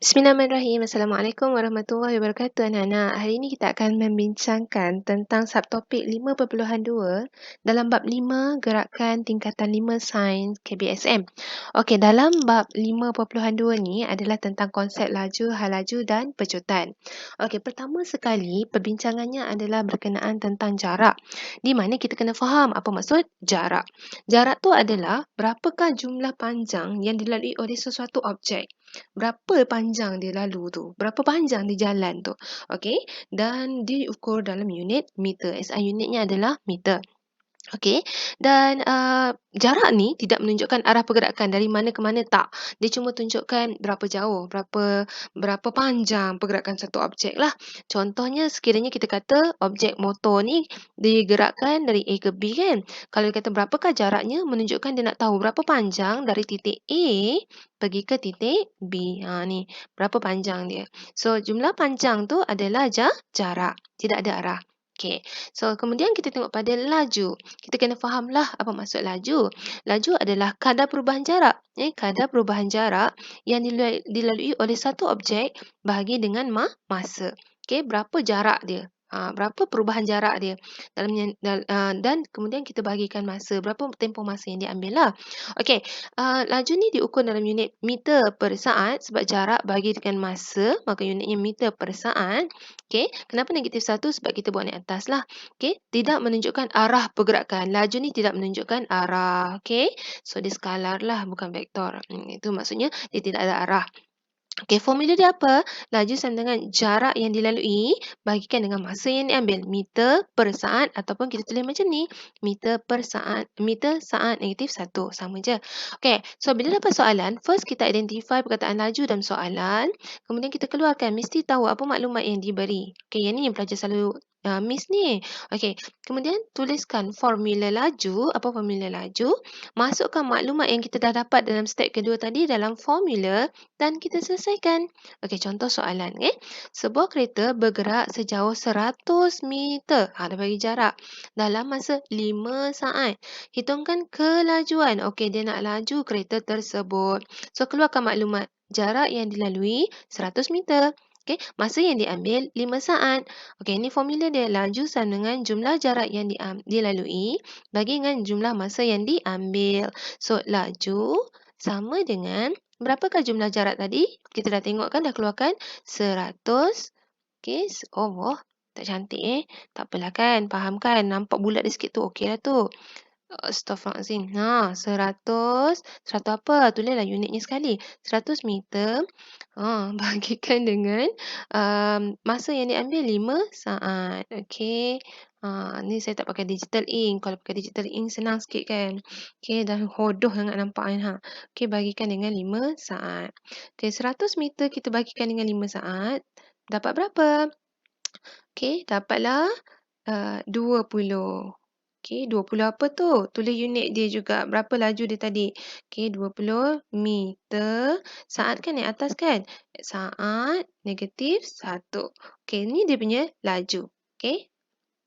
Bismillahirrahmanirrahim. Assalamualaikum warahmatullahi wabarakatuh anak-anak. Hari ini kita akan membincangkan tentang subtopik 5.2 dalam bab 5 gerakan tingkatan 5 sains KBSM. Okey, dalam bab 5.2 ni adalah tentang konsep laju, hal laju dan pecutan. Okey, pertama sekali perbincangannya adalah berkenaan tentang jarak. Di mana kita kena faham apa maksud jarak. Jarak tu adalah berapakah jumlah panjang yang dilalui oleh sesuatu objek. Berapa panjang dia lalu tu, berapa panjang dia jalan tu. Okey, dan diukur dalam unit meter. SI unitnya adalah meter. Okey, dan jarak ni tidak menunjukkan arah pergerakan dari mana ke mana, tak. Dia cuma tunjukkan berapa jauh, berapa panjang pergerakan satu objek lah. Contohnya sekiranya kita kata objek motor ni digerakkan dari A ke B kan. Kalau dia kata berapakah jaraknya, menunjukkan dia nak tahu berapa panjang dari titik A pergi ke titik B. Ni berapa panjang dia. So jumlah panjang tu adalah jarak, tidak ada arah. Okey. So kemudian kita tengok pada laju. Kita kena fahamlah apa maksud laju. Laju adalah kadar perubahan jarak. Kadar perubahan jarak yang dilalui oleh satu objek bahagi dengan masa. Okey, berapa jarak dia? Berapa perubahan jarak dia dan kemudian kita bahagikan masa, berapa tempoh masa yang diambil lah. Okey, laju ni diukur dalam unit meter per saat sebab jarak bagi dengan masa, maka unitnya meter per saat. Okey, kenapa negatif 1? Sebab kita buat naik atas lah. Okey, tidak menunjukkan arah pergerakan. Laju ni tidak menunjukkan arah. Okey, so dia skalar lah, bukan vektor. Itu maksudnya dia tidak ada arah. Okey, formula dia apa? Laju sama dengan jarak yang dilalui bagikan dengan masa yang diambil. Meter per saat ataupun kita tulis macam ni. Meter saat negatif 1. Sama je. Okey, so bila dapat soalan, first kita identify perkataan laju dalam soalan. Kemudian kita keluarkan, mesti tahu apa maklumat yang diberi. Okey, yang ni yang pelajar selalu miss ni. Okey, kemudian tuliskan formula laju. Apa formula laju? Masukkan maklumat yang kita dah dapat dalam step kedua tadi dalam formula dan kita selesaikan. Okey, contoh soalan. Sebuah kereta bergerak sejauh 100 meter. Dah bagi jarak. Dalam masa 5 saat. Hitungkan kelajuan. Okey, dia nak laju kereta tersebut. So, keluarkan maklumat. Jarak yang dilalui 100 meter. Okey, masa yang diambil 5 saat. Okey, ini formula dia. Laju sama dengan jumlah jarak yang dilalui bagi dengan jumlah masa yang diambil. So, laju sama dengan berapakah jumlah jarak tadi? Kita dah tengok kan, dah keluarkan 100. Okey, wah, tak cantik Tak apalah kan, faham kan? Nampak bulat dia sikit tu, okey lah tu. Astaghfirullahalazim. 100 apa? Tulislah unitnya sekali. 100 meter bagikan dengan masa yang diambil 5 saat. Okey. Ni saya tak pakai digital ink. Kalau pakai digital ink senang sikit kan. Okey, dah hodoh sangat nampak kan. Okey, bagikan dengan 5 saat. Okey, 100 meter kita bagikan dengan 5 saat. Dapat berapa? Okey, dapatlah 20. Okey, 20 apa tu? Tulis unit dia juga. Berapa laju dia tadi? Okey, 20 meter. Saat kan naik atas kan? Saat negatif 1. Okey, ni dia punya laju. Okey.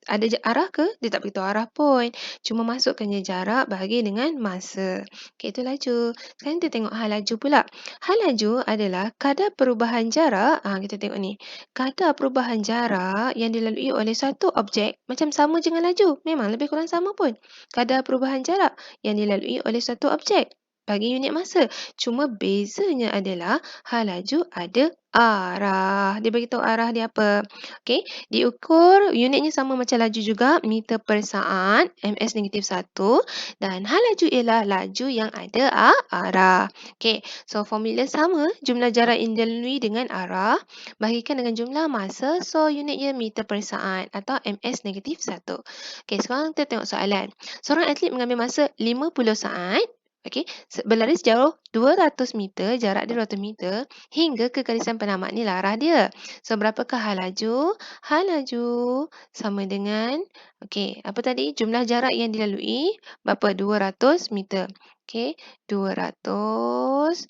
Ada arah ke? Dia tak beritahu arah pun. Cuma masukkan je jarak bahagi dengan masa. Okey, itu laju. Sekarang kita tengok hal laju pula. Hal laju adalah kadar perubahan jarak. Kita tengok ni. Kadar perubahan jarak yang dilalui oleh satu objek macam sama dengan laju. Memang lebih kurang sama pun. Kadar perubahan jarak yang dilalui oleh satu objek bagi unit masa. Cuma bezanya adalah hal laju ada arah. Dia beritahu arah dia apa. Okey, diukur unitnya sama macam laju juga, meter per saat, ms negatif 1. Dan hal laju ialah laju yang ada arah. Okey, so formula sama, jumlah jarak yang dilalui dengan arah, bahagikan dengan jumlah masa, so unitnya meter per saat atau ms negatif 1. Okey, sekarang kita tengok soalan. Seorang atlet mengambil masa 50 saat. Okey, berlari sejauh 200 meter, jarak dia 200 meter, hingga ke garisan penamat. Ni lah arah dia. So, berapakah hal laju? Hal laju sama dengan, okey, apa tadi? Jumlah jarak yang dilalui, berapa? 200 meter. Okey, 200.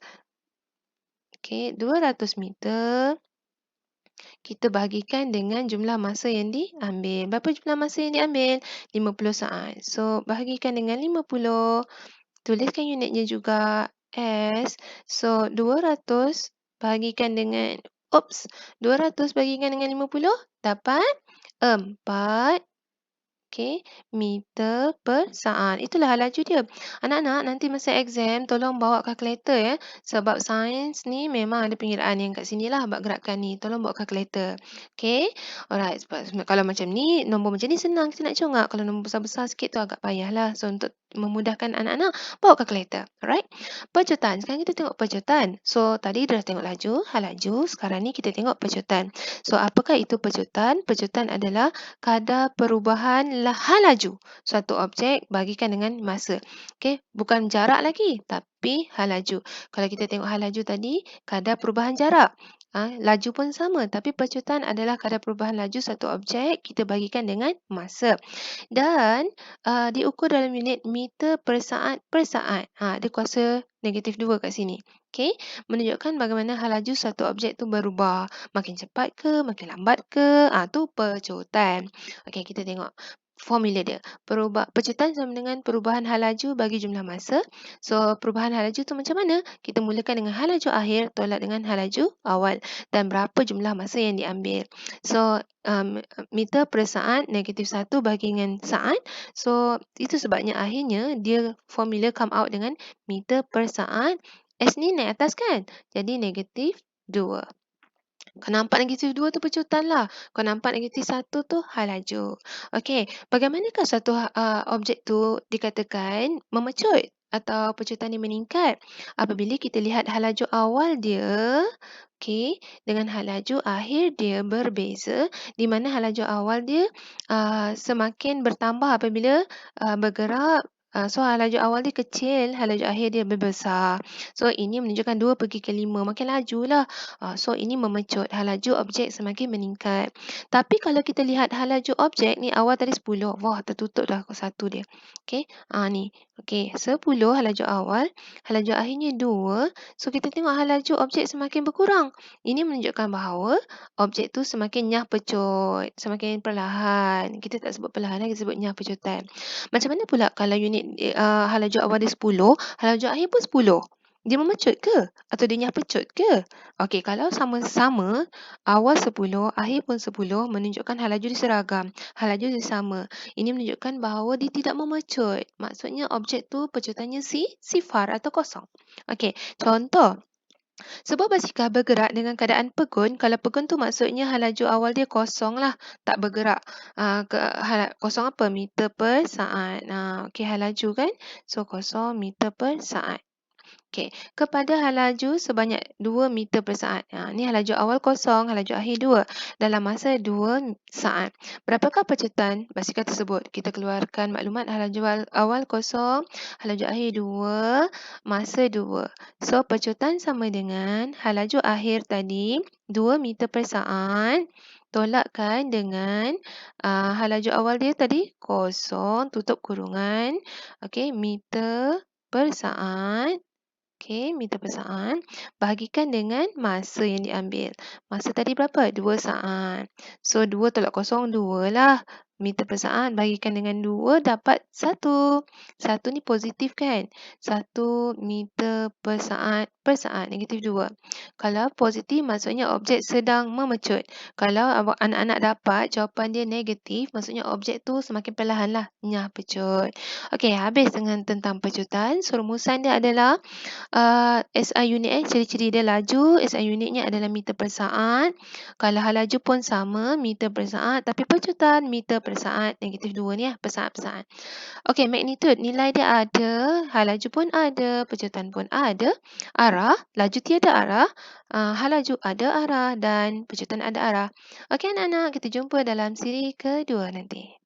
Okey, 200 meter. Kita bahagikan dengan jumlah masa yang diambil. Berapa jumlah masa yang diambil? 50 saat. So, bahagikan dengan 50. Tuliskan unitnya juga S. So, 200 bagikan dengan, 200 bagikan dengan 50 dapat 4 meter per saat. Itulah laju dia. Anak-anak, nanti masa exam tolong bawa kalkulator ya. Sebab sains ni memang ada pengiraan yang kat sini lah buat gerakan ni. Tolong bawa kalkulator. Okey. Alright. Kalau macam ni, nombor macam ni senang kita nak congak. Kalau nombor besar-besar sikit tu agak payahlah. So, untuk memudahkan anak-anak, bawa kalkulator. Alright. Pecutan. Sekarang kita tengok pecutan. So, tadi dah tengok laju, hal laju. Sekarang ni kita tengok pecutan. So, apakah itu pecutan? Pecutan adalah kadar perubahan hal laju suatu objek bagikan dengan masa. Okey, bukan jarak lagi tapi hal laju. Kalau kita tengok hal laju tadi, kadar perubahan jarak. Laju pun sama tapi pecutan adalah kadar perubahan laju satu objek kita bagikan dengan masa. Dan diukur dalam unit meter per saat per saat. Dia kuasa -2 kat sini. Okey, menunjukkan bagaimana hal laju satu objek tu berubah. Makin cepat ke, makin lambat ke, tu pecutan. Okey, kita tengok formula dia. Pecutan sama dengan perubahan hal laju bagi jumlah masa. So, perubahan hal laju tu macam mana? Kita mulakan dengan hal laju akhir tolak dengan hal laju awal. Dan berapa jumlah masa yang diambil. So, meter per saat -1 bagi dengan saat. So, itu sebabnya akhirnya dia formula come out dengan meter per saat. S ni naik atas kan? Jadi -2. Kau nampak -2 tu pecutan lah. Kau nampak -1 tu hal laju. Okey, bagaimanakah satu objek tu dikatakan memecut atau pecutan dia meningkat? Apabila kita lihat hal laju awal dia, okey, dengan hal laju akhir dia berbeza, di mana hal laju awal dia semakin bertambah apabila bergerak. So, hal laju awal dia kecil, hal laju akhir dia berbesar. So, ini menunjukkan 2/5. Makin lajulah. So, ini memecut. Hal laju objek semakin meningkat. Tapi kalau kita lihat hal laju objek ni awal tadi 10. Wah, tertutup dah satu dia. Okey. Ni. Okey, 10 hal laju awal. Hal laju akhirnya 2. So, kita tengok hal laju objek semakin berkurang. Ini menunjukkan bahawa objek tu semakin nyah pecut. Semakin perlahan. Kita tak sebut perlahan, kita sebut nyah pecutan. Macam mana pula kalau unit hal laju awal dia 10, hal laju akhir pun 10? Dia memecut ke? Atau dia nyah pecut ke? Okey, kalau sama-sama awal 10, akhir pun 10 menunjukkan hal laju dia seragam. Hal laju dia sama. Ini menunjukkan bahawa dia tidak memecut. Maksudnya objek tu pecutannya sifar atau kosong. Okey, contoh. Sebuah basikal bergerak dengan keadaan pegun. Kalau pegun tu maksudnya hal laju awal dia kosong lah. Tak bergerak. Kosong apa? Meter per saat. Okey, hal laju kan? So, kosong meter per saat. Okey, kepada hal laju sebanyak 2 meter per saat. Ni hal laju awal kosong, hal laju akhir 2. Dalam masa 2 saat. Berapakah pecutan basikal tersebut? Kita keluarkan maklumat hal laju awal kosong, hal laju akhir 2, masa 2. So, pecutan sama dengan hal laju akhir tadi, 2 meter per saat. Tolakkan dengan hal laju awal dia tadi, kosong, tutup kurungan. Okey, meter per saat. Okey, meter per saat. Bahagikan dengan masa yang diambil. Masa tadi berapa? 2 saat. So, 2 tolak kosong, 2 lah. Meter per saat bahagikan dengan 2 dapat 1. 1 ni positif kan? 1 meter per saat -2. Kalau positif maksudnya objek sedang memecut. Kalau anak-anak dapat jawapan dia negatif, maksudnya objek tu semakin perlahan lah nyah pecut. Okey, habis dengan tentang pecutan. So, rumusan dia adalah SI unit ciri-ciri dia laju, SI unitnya adalah meter per saat. Kalau hal laju pun sama, meter per saat. Tapi pecutan meter per saat, -2 ni per saat per saat. Okey, magnitude, nilai dia ada, hal laju pun ada, pecutan pun ada. Arah, laju tiada arah, hal laju ada arah dan pecutan ada arah. Okey anak-anak, kita jumpa dalam siri kedua nanti.